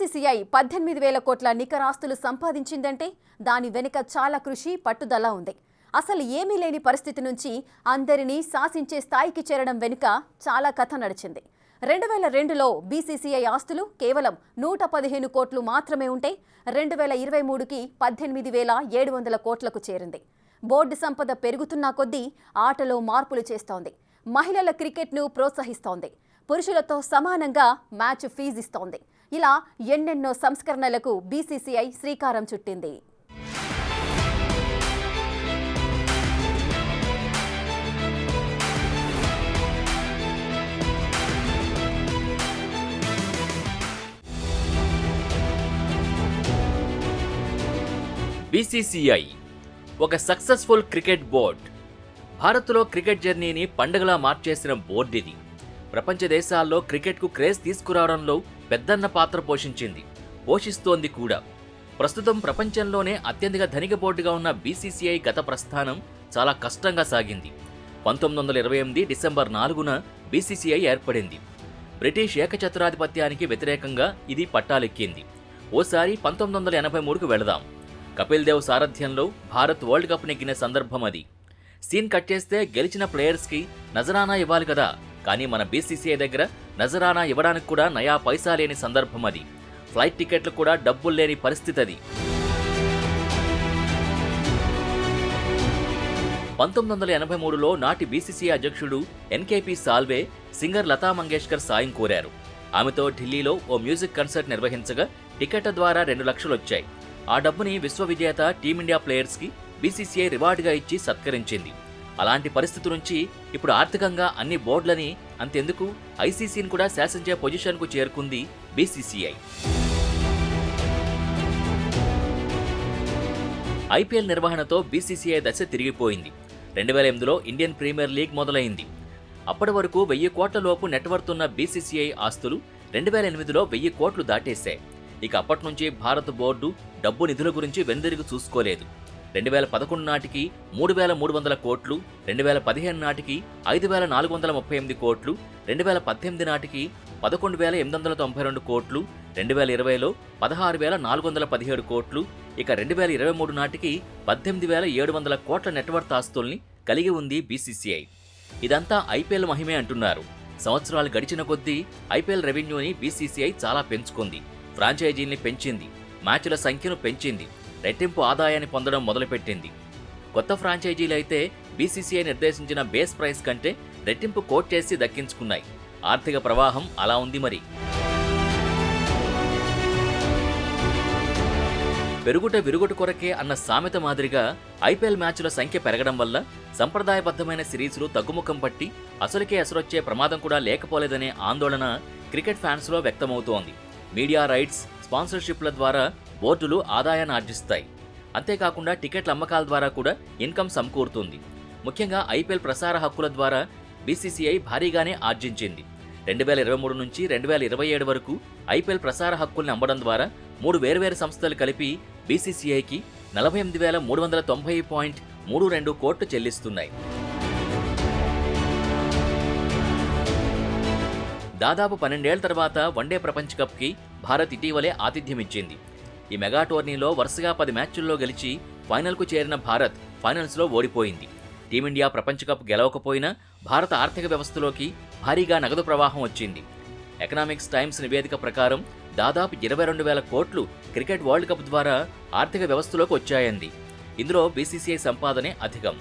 BCCI 18,000 కోట్ల నికరాస్తులు సంపాదించిందంటే దాని వెనుక చాలా కృషి పట్టుదల ఉంది. అసలు ఏమీ లేని పరిస్థితి నుంచి అందరినీ శాసించే స్థాయికి చేరడం వెనుక చాలా కథ నడిచింది. 2002లో బీసీసీఐ ఆస్తులు కేవలం 115 కోట్లు మాత్రమే ఉంటే 2023కి 18,700 కోట్లకు చేరింది. బోర్డు సంపద పెరుగుతున్న కొద్దీ ఆటలో మార్పులు చేస్తోంది. మహిళల క్రికెట్ను ప్రోత్సహిస్తోంది. పురుషులతో సమానంగా మ్యాచ్ ఫీజు ఇస్తోంది. ఇలా ఎన్నెన్నో సంస్కరణలకు బీసీసీఐ శ్రీకారం చుట్టింది. బీసీసీఐ ఒక సక్సెస్ఫుల్ క్రికెట్ బోర్డ్. భారత్లో క్రికెట్ జర్నీని పండుగలా మార్చేసిన బోర్డు ఇది. ప్రపంచ దేశాల్లో క్రికెట్కు క్రేజ్ తీసుకురావడంలో పెద్దన్న పాత్ర పోషిస్తోంది కూడా. ప్రస్తుతం ప్రపంచంలోనే అత్యధిక ధనిక బోర్డుగా ఉన్న బీసీసీఐ గత ప్రస్థానం చాలా కష్టంగా సాగింది. 1928 డిసెంబర్ 4న బీసీసీఐ ఏర్పడింది. బ్రిటిష్ ఏకఛత్రాధిపత్యానికి వ్యతిరేకంగా ఇది పట్టాలెక్కింది. ఓసారి 1983కు వెళదాం. కపిల్ దేవ్ సారథ్యంలో భారత్ వరల్డ్ కప్ నెగ్గిన సందర్భం అది. సీన్ కట్ చేస్తే గెలిచిన ప్లేయర్స్కి నజరానా ఇవ్వాలి కదా, కానీ మన బీసీసీఐ దగ్గర నజరానా ఇవ్వడానికి కూడా నయా పైసా లేని సందర్భం అది. ఫ్లైట్ టికెట్లు కూడా డబ్బులు లేని పరిస్థితి అది. 1983లో నాటి బీసీసీఐ అధ్యక్షుడు ఎన్కేపీ సాల్వే సింగర్ లతా మంగేష్కర్ సాయం కోరారు. ఆమెతో ఢిల్లీలో ఓ మ్యూజిక్ కన్సర్ట్ నిర్వహించగా టికెట్ల ద్వారా 2 లక్షలు వచ్చాయి. ఆ డబ్బుని విశ్వవిజేత టీమిండియా ప్లేయర్స్కి బీసీసీఐ రివార్డుగా ఇచ్చి సత్కరించింది. అలాంటి పరిస్థితి నుంచి ఇప్పుడు ఆర్థికంగా అన్ని బోర్డులని, అంతెందుకు ఐసీసీని కూడా శాసించే పొజిషన్కు చేరుకుంది బీసీసీఐ. ఐపీఎల్ నిర్వహణతో బీసీసీఐ దశ తిరిగిపోయింది. 2008లో ఇండియన్ ప్రీమియర్ లీగ్ మొదలైంది. అప్పటి వరకు 1000 కోట్ల లోపు నెట్వర్త్ ఉన్న బీసీసీఐ ఆస్తులు 2008లో 1000 కోట్లు దాటేశాయి. ఇక అప్పటి నుంచి భారత బోర్డు డబ్బు నిధుల గురించి వెనుదిరిగి చూసుకోలేదు. 2011 నాటికి 3,300 కోట్లు, 2015 నాటికి 5,438 కోట్లు, 2018 నాటికి 11,892 కోట్లు, 2020లో 16,417 కోట్లు, ఇక 2023 నాటికి 18,700 కోట్ల నెట్వర్త్ ఆస్తుల్ని కలిగి ఉంది బీసీసీఐ. ఇదంతా ఐపీఎల్ మహిమే అంటున్నారు. సంవత్సరాలు గడిచిన కొద్దీ ఐపీఎల్ రెవెన్యూని బీసీసీఐ చాలా పెంచుకుంది. ఫ్రాంచైజీల్ని పెంచింది, మ్యాచ్ల సంఖ్యను పెంచింది, రెట్టింపు ఆదాయాన్ని పొందడం మొదలుపెట్టింది. కొత్త ఫ్రాంచైజీలు అయితే బీసీసీఐ నిర్దేశించిన బేస్ ప్రైస్ కంటే రెట్టింపు కోట్ చేసి దక్కించుకున్నాయి. ఆర్థిక ప్రవాహం అలా ఉంది మరి. పెరుగుట విరుగుట కొరకే అన్న సామెత మాదిరిగా ఐపీఎల్ మ్యాచ్ల సంఖ్య పెరగడం వల్ల సంప్రదాయబద్ధమైన సిరీస్లు తగ్గుముఖం పట్టి అసలుకే అసలొచ్చే ప్రమాదం కూడా లేకపోలేదనే ఆందోళన క్రికెట్ ఫ్యాన్స్లో వ్యక్తమవుతోంది. మీడియా రైట్స్, స్పాన్సర్షిప్ల ద్వారా బోర్డులు ఆదాయాన్ని ఆర్జిస్తాయి. అంతేకాకుండా టికెట్ల అమ్మకాల ద్వారా కూడా ఇన్కమ్ సమకూరుతుంది. ముఖ్యంగా ఐపీఎల్ ప్రసార హక్కుల ద్వారా బీసీసీఐ భారీగానే ఆర్జించింది. 2023 నుంచి 2027 వరకు ఐపీఎల్ ప్రసార హక్కుల్ని అమ్మడం ద్వారా 3 వేర్వేరు సంస్థలు కలిపి బీసీసీఐకి 48,390.32 కోట్లు చెల్లిస్తున్నాయి. దాదాపు 12 ఏళ్ల తర్వాత వన్డే ప్రపంచ కప్కి భారత్ ఇటీవలే ఆతిథ్యమిచ్చింది. ఈ మెగా టోర్నీలో వరుసగా 10 మ్యాచ్ల్లో గెలిచి ఫైనల్కు చేరిన భారత్ ఫైనల్స్లో ఓడిపోయింది. టీమిండియా ప్రపంచ కప్ గెలవకపోయినా భారత ఆర్థిక వ్యవస్థలోకి భారీగా నగదు ప్రవాహం వచ్చింది. ఎకనామిక్స్ టైమ్స్ నివేదిక ప్రకారం దాదాపు 22,000 కోట్లు క్రికెట్ వరల్డ్ కప్ ద్వారా ఆర్థిక వ్యవస్థలోకి వచ్చాయంది. ఇందులో బీసీసీఐ సంపాదనే అధికం.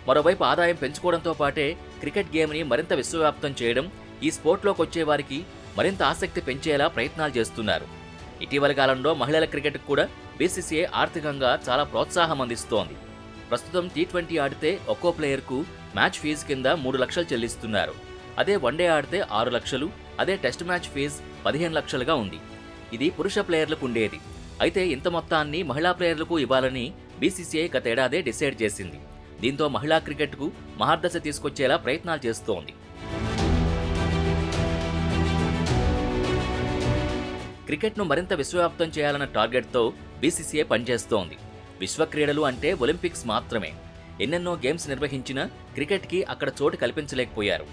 మరోవైపు ఆదాయం పెంచుకోవడంతో పాటే క్రికెట్ గేమ్ని మరింత విశ్వవ్యాప్తం చేయడం, ఈ స్పోర్ట్లోకి వచ్చేవారికి మరింత ఆసక్తి పెంచేలా ప్రయత్నాలు చేస్తున్నారు. ఇటీవలి కాలంలో మహిళల క్రికెట్ కూడా బీసీసీఐ ఆర్థికంగా చాలా ప్రోత్సాహం అందిస్తోంది. ప్రస్తుతం టీ20 ఆడితే ఒక్కో ప్లేయర్కు మ్యాచ్ ఫీజు కింద 3 లక్షలు చెల్లిస్తున్నారు. అదే వన్డే ఆడితే 6 లక్షలు, అదే టెస్ట్ మ్యాచ్ ఫీజు 15 లక్షలుగా ఉంది. ఇది పురుష ప్లేయర్లకు ఉండేది. అయితే ఇంత మొత్తాన్ని మహిళా ప్లేయర్లకు ఇవ్వాలని బీసీసీఐ గతేడాదే డిసైడ్ చేసింది. దీంతో మహిళా క్రికెట్కు మహర్దశ తీసుకొచ్చేలా ప్రయత్నాలు చేస్తోంది. క్రికెట్ను మరింత విశ్వవ్యాప్తం చేయాలన్న టార్గెట్తో బీసీసీఐ పనిచేస్తోంది. విశ్వ క్రీడలు అంటే ఒలింపిక్స్ మాత్రమే. ఎన్నెన్నో గేమ్స్ నిర్వహించినా క్రికెట్కి అక్కడ చోటు కల్పించలేకపోయారు.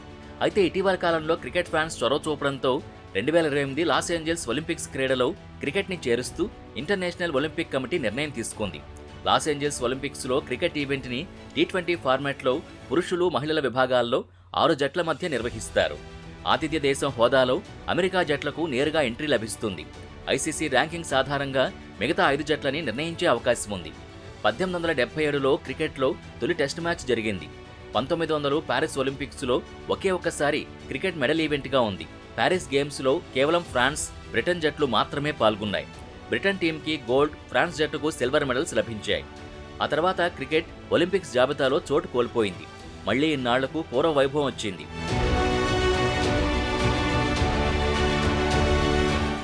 అయితే ఇటీవల కాలంలో క్రికెట్ ఫ్యాన్స్ చొరవ చూపడంతో 2028 లాస్ ఏంజల్స్ ఒలింపిక్స్ క్రీడలో క్రికెట్ని చేరుస్తూ ఇంటర్నేషనల్ ఒలింపిక్ కమిటీ నిర్ణయం తీసుకుంది. లాస్ ఏంజల్స్ ఒలింపిక్స్లో క్రికెట్ ఈవెంట్ని T20 ఫార్మాట్లో పురుషులు, మహిళల విభాగాల్లో 6 జట్ల మధ్య నిర్వహిస్తారు. ఆతిథ్య దేశం హోదాలో అమెరికా జట్లకు నేరుగా ఎంట్రీ లభిస్తుంది. ఐసీసీ ర్యాంకింగ్స్ ఆధారంగా మిగతా 5 జట్లని నిర్ణయించే అవకాశం ఉంది. 1877లో క్రికెట్లో తొలి టెస్ట్ మ్యాచ్ జరిగింది. 1900 ప్యారిస్ ఒలింపిక్స్లో ఒకే ఒక్కసారి క్రికెట్ మెడల్ ఈవెంట్గా ఉంది. ప్యారిస్ గేమ్స్లో కేవలం ఫ్రాన్స్, బ్రిటన్ జట్లు మాత్రమే పాల్గొన్నాయి. బ్రిటన్ టీంకి గోల్డ్, ఫ్రాన్స్ జట్టుకు సిల్వర్ మెడల్స్ లభించాయి. ఆ తర్వాత క్రికెట్ ఒలింపిక్స్ జాబితాలో చోటు కోల్పోయింది. మళ్లీ ఇన్నాళ్లకు పూర్వ వైభవం వచ్చింది.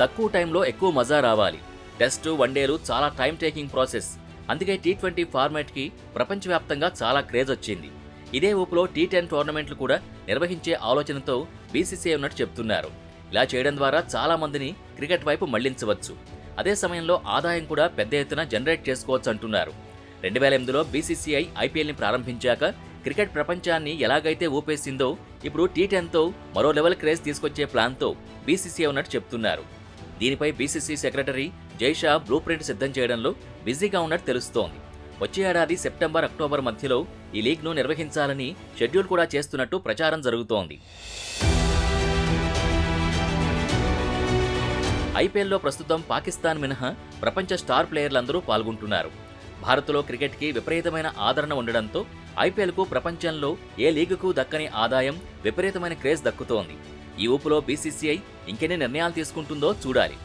తక్కువ టైంలో ఎక్కువ మజా రావాలి. టెస్టు, వన్డేలు చాలా టైం టేకింగ్ ప్రాసెస్. అందుకే T20 ఫార్మాట్కి ప్రపంచవ్యాప్తంగా చాలా క్రేజ్ వచ్చింది. ఇదే ఊపులో T10 టోర్నమెంట్లు కూడా నిర్వహించే ఆలోచనతో బీసీసీఐ ఉన్నట్టు చెప్తున్నారు. ఇలా చేయడం ద్వారా చాలా మందిని క్రికెట్ వైపు మళ్లించవచ్చు. అదే సమయంలో ఆదాయం కూడా పెద్ద ఎత్తున జనరేట్ చేసుకోవచ్చు అంటున్నారు. 2008లో బీసీసీఐ ఐపీఎల్ని ప్రారంభించాక క్రికెట్ ప్రపంచాన్ని ఎలాగైతే ఊపేసిందో ఇప్పుడు T10తో మరో లెవెల్ క్రేజ్ తీసుకొచ్చే ప్లాన్తో బీసీసీఐ ఉన్నట్టు చెప్తున్నారు. దీనిపై BCC secretary Jay Shah blue print సిద్ధం చేయడంలో బిజీగా ఉన్నట్టు తెలుస్తోంది. వచ్చే ఏడాది సెప్టెంబర్, అక్టోబర్ మధ్యలో ఈ లీగ్ను నిర్వహించాలని షెడ్యూల్ కూడా చేస్తున్నట్టు ప్రచారం జరుగుతోంది. ఐపీఎల్లో ప్రస్తుతం పాకిస్తాన్ మినహా ప్రపంచ స్టార్ ప్లేయర్లందరూ పాల్గొంటున్నారు. భారత్లో క్రికెట్కి విపరీతమైన ఆదరణ ఉండడంతో ఐపీఎల్కు ప్రపంచంలో ఏ లీగుకు దక్కని ఆదాయం, విపరీతమైన క్రేజ్ దక్కుతోంది. ఈ ఊపులో బీసీసీఐ ఇంకెన్ని నిర్ణయాలు తీసుకుంటుందో చూడాలి.